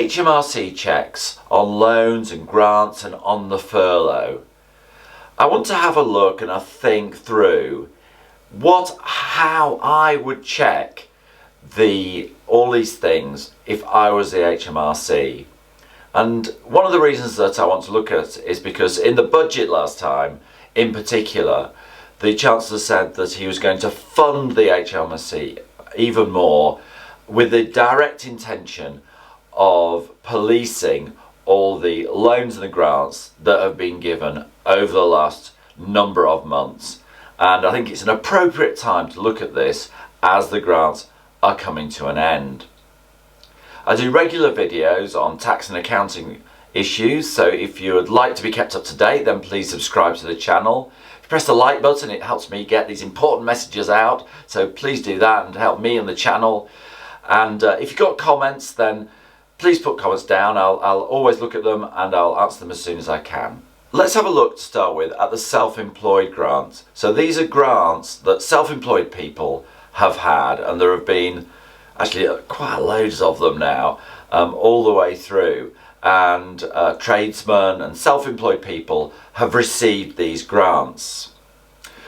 HMRC checks on loans and grants and on the furlough. I want to have a look and I think through how I would check all these things if I was the HMRC. And one of the reasons that I want to look at is because in the budget last time, in particular, the Chancellor said that he was going to fund the HMRC even more with the direct intention of policing all the loans and the grants that have been given over the last number of months. And I think it's an appropriate time to look at this as the grants are coming to an end. I do regular videos on tax and accounting issues, so if you would like to be kept up to date, then please subscribe to the channel. If you press the like button, it helps me get these important messages out, so please do that and help me and the channel. And if you've got comments, then please put comments down. I'll always look at them and I'll answer them as soon as I can. Let's have a look to start with at the self-employed grants. So these are grants that self-employed people have had, and there have been actually quite loads of them now, all the way through, and tradesmen and self-employed people have received these grants.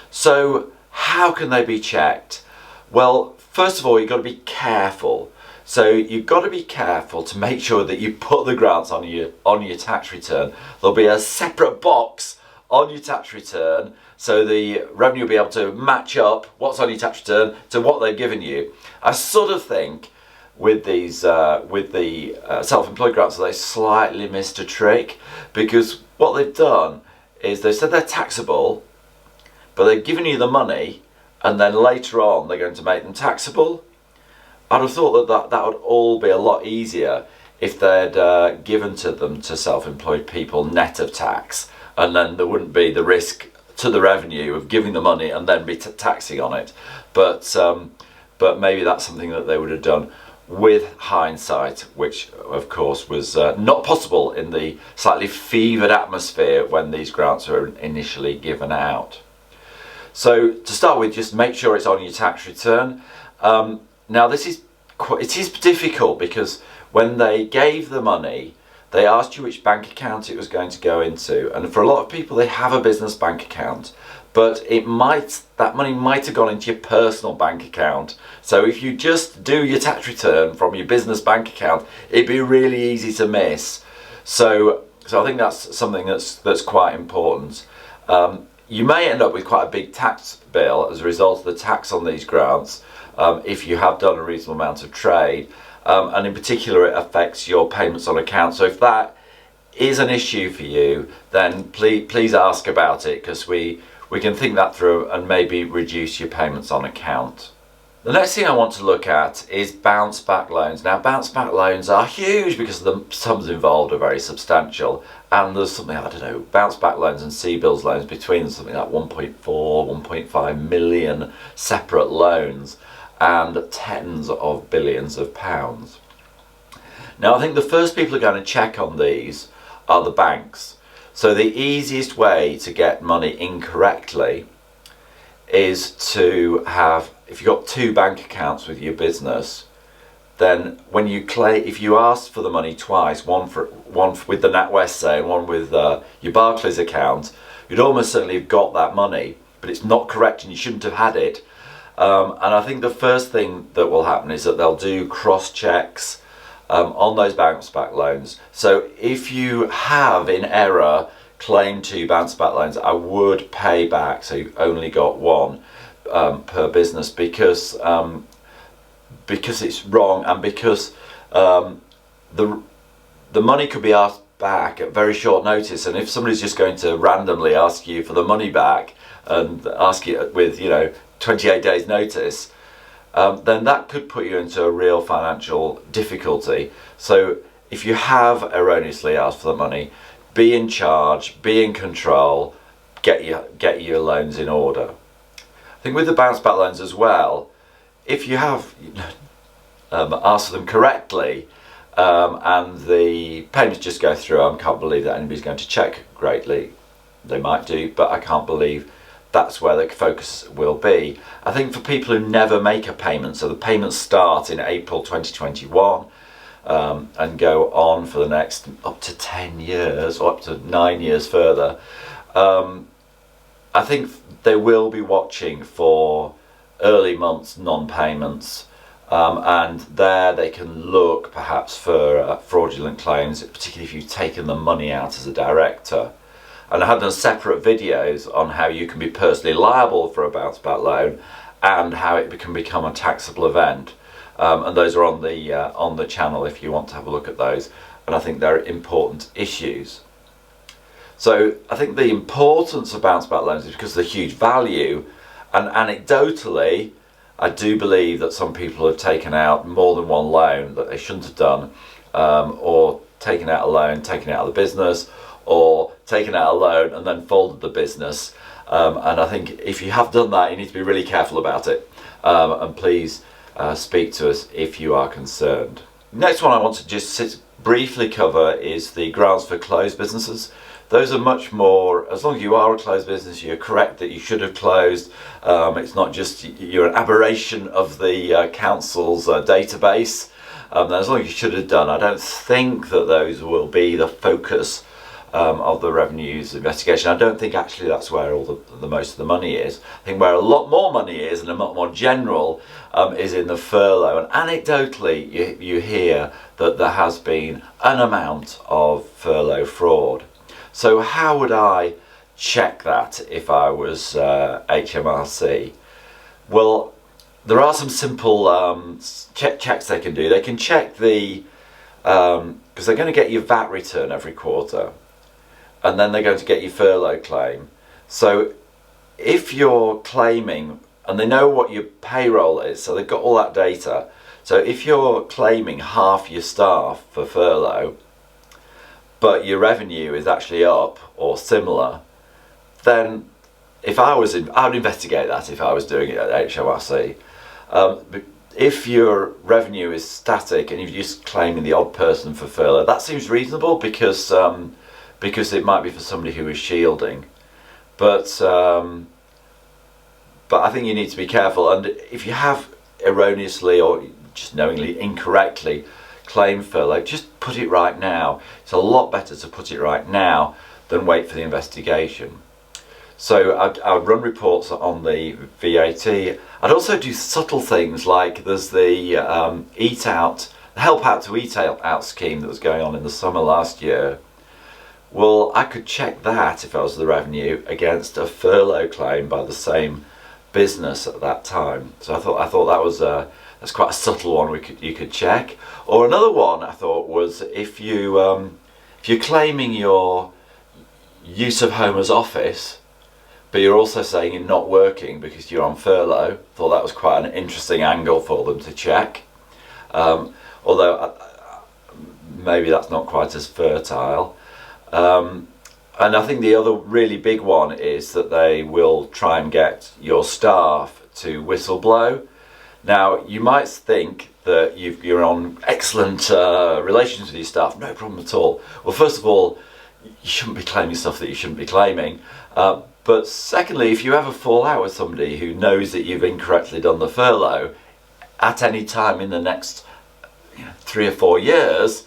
So how can they be checked? Well, first of all, you've got to be careful. So you've got to be careful to make sure that you put the grants on your tax return. There'll be a separate box on your tax return, so the revenue will be able to match up what's on your tax return to what they've given you. I sort of think with these self-employed grants that they slightly missed a trick, because what they've done is they said they're taxable, but they've given you the money and then later on they're going to make them taxable. I'd have thought that would all be a lot easier if they'd given to them to self-employed people net of tax, and then there wouldn't be the risk to the revenue of giving the money and then be taxing on it. But maybe that's something that they would have done with hindsight, which of course was not possible in the slightly fevered atmosphere when these grants were initially given out. So to start with, just make sure it's on your tax return. Now it is difficult because when they gave the money, they asked you which bank account it was going to go into, and for a lot of people they have a business bank account, but that money might have gone into your personal bank account. So if you just do your tax return from your business bank account, it'd be really easy to miss. So I think that's something that's quite important. You may end up with quite a big tax bill as a result of the tax on these grants, if you have done a reasonable amount of trade, and in particular it affects your payments on account. So if that is an issue for you, then please ask about it, because we can think that through and maybe reduce your payments on account. The next thing I want to look at is bounce back loans. Now bounce back loans are huge because the sums involved are very substantial, and there's something, I don't know, bounce back loans and C-bills loans between them, something like 1.4, 1.5 million separate loans and tens of billions of pounds. Now I think the first people who are going to check on these are the banks. So the easiest way to get money incorrectly is to have, if you've got two bank accounts with your business, then when you if you ask for the money twice, one with the NatWest, say, and one with your Barclays account, you'd almost certainly have got that money, but it's not correct and you shouldn't have had it. And I think the first thing that will happen is that they'll do cross checks on those bounce back loans. So if you have in error claimed two bounce back loans, I would pay back, so you've only got one per business, because it's wrong, and because the money could be asked back at very short notice, and if somebody's just going to randomly ask you for the money back and ask you with 28 days notice, then that could put you into a real financial difficulty. So if you have erroneously asked for the money, be in charge, be in control, get your loans in order. I think with the bounce back loans as well, if you have asked for them correctly, and the payments just go through, I can't believe that anybody's going to check greatly. They might do, but I can't believe that's where the focus will be. I think for people who never make a payment, so the payments start in April 2021, and go on for the next up to 10 years or up to 9 years further, I think they will be watching for early months non-payments, and there they can look perhaps for fraudulent claims, particularly if you've taken the money out as a director. And I have done separate videos on how you can be personally liable for a bounce back loan and how it can become a taxable event. And those are on the channel if you want to have a look at those. And I think they're important issues. So I think the importance of bounce back loans is because of the huge value. And anecdotally, I do believe that some people have taken out more than one loan that they shouldn't have done, or taken out a loan, taken it out of the business, or taken out a loan and then folded the business. And I think if you have done that, you need to be really careful about it. And please speak to us if you are concerned. Next one I want to just briefly cover is the grants for closed businesses. Those are much more, as long as you are a closed business, you're correct that you should have closed. It's not just you're an aberration of the council's database. As long as you should have done, I don't think that those will be the focus of the revenues investigation. I don't think actually that's where all the most of the money is. I think where a lot more money is, and a lot more general, is in the furlough. And anecdotally, you hear that there has been an amount of furlough fraud. So how would I check that if I was HMRC? Well, there are some simple checks they can do. They can check because they're going to get your VAT return every quarter, and then they're going to get your furlough claim. So if you're claiming, and they know what your payroll is, so they've got all that data. So if you're claiming half your staff for furlough, but your revenue is actually up or similar, then I would investigate that if I was doing it at HMRC. If your revenue is static and you're just claiming the odd person for furlough, that seems reasonable because it might be for somebody who is shielding. But I think you need to be careful, and if you have erroneously or just knowingly incorrectly claimed furlough, just put it right now. It's a lot better to put it right now than wait for the investigation. So I'd run reports on the VAT. I'd also do subtle things like there's the Help Out to Eat Out scheme that was going on in the summer last year. Well, I could check that if I was the revenue against a furlough claim by the same business at that time. So I thought that was that's quite a subtle one you could check. Or another one I thought was if you're claiming your use of home as office, but you're also saying you're not working because you're on furlough. Thought that was quite an interesting angle for them to check. Although maybe that's not quite as fertile. And I think the other really big one is that they will try and get your staff to whistleblow. Now, you might think that you're on excellent relations with your staff, no problem at all. Well, first of all, you shouldn't be claiming stuff that you shouldn't be claiming. But secondly, if you ever fall out with somebody who knows that you've incorrectly done the furlough at any time in the next 3 or 4 years,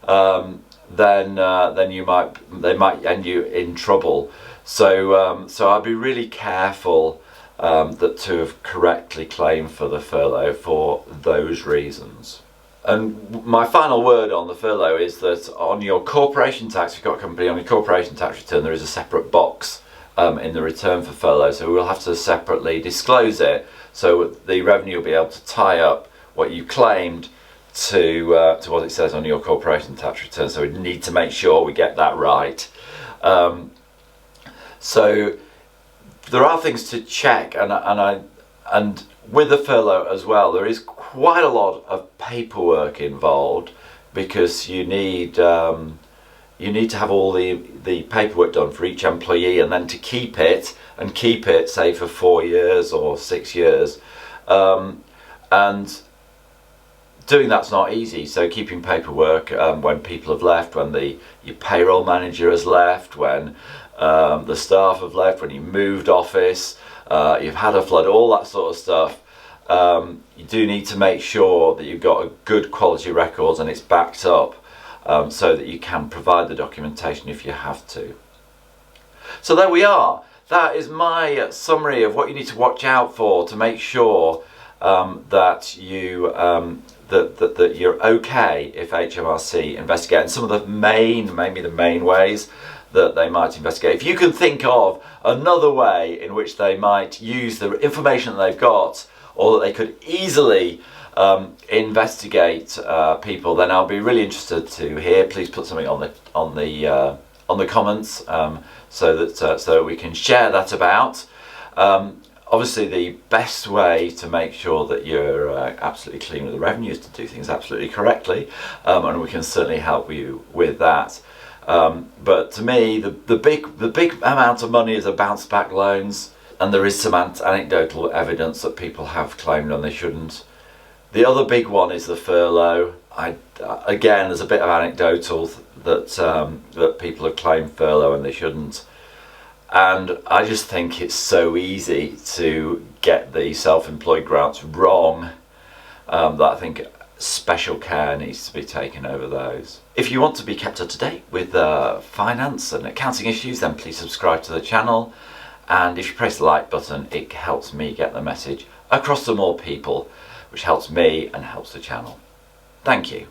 then they might end you in trouble. So I'd be really careful to have correctly claimed for the furlough for those reasons. And my final word on the furlough is that on your corporation tax, if you've got a company, on your corporation tax return, there is a separate box in the return for furlough, so we'll have to separately disclose it, so the revenue will be able to tie up what you claimed to what it says on your corporation tax return. So we need to make sure we get that right. So there are things to check, and with the furlough as well, there is quite a lot of paperwork involved because you need to have all the paperwork done for each employee, and then to keep it say for 4 years or 6 years, and doing that's not easy. So keeping paperwork when people have left, when your payroll manager has left, when the staff have left, when you moved office, you've had a flood, all that sort of stuff. you do need to make sure that you've got a good quality records and it's backed up, so that you can provide the documentation if you have to. So there we are. That is my summary of what you need to watch out for to make sure that you're okay if HMRC investigate. And some of the maybe the main ways that they might investigate. If you can think of another way in which they might use the information that they've got, or that they could easily investigate people, then I'll be really interested to hear. Please put something on the comments, so that we can share that about. Obviously, the best way to make sure that you're absolutely clean with the revenue is to do things absolutely correctly, and we can certainly help you with that. But to me, the big amount of money is the bounce back loans, and there is some anecdotal evidence that people have claimed and they shouldn't. The other big one is the furlough. Again, there's a bit of anecdotal that people have claimed furlough and they shouldn't. And I just think it's so easy to get the self-employed grants wrong, that I think special care needs to be taken over those. If you want to be kept up to date with finance and accounting issues, then please subscribe to the channel. And if you press the like button, it helps me get the message across to more people, which helps me and helps the channel. Thank you.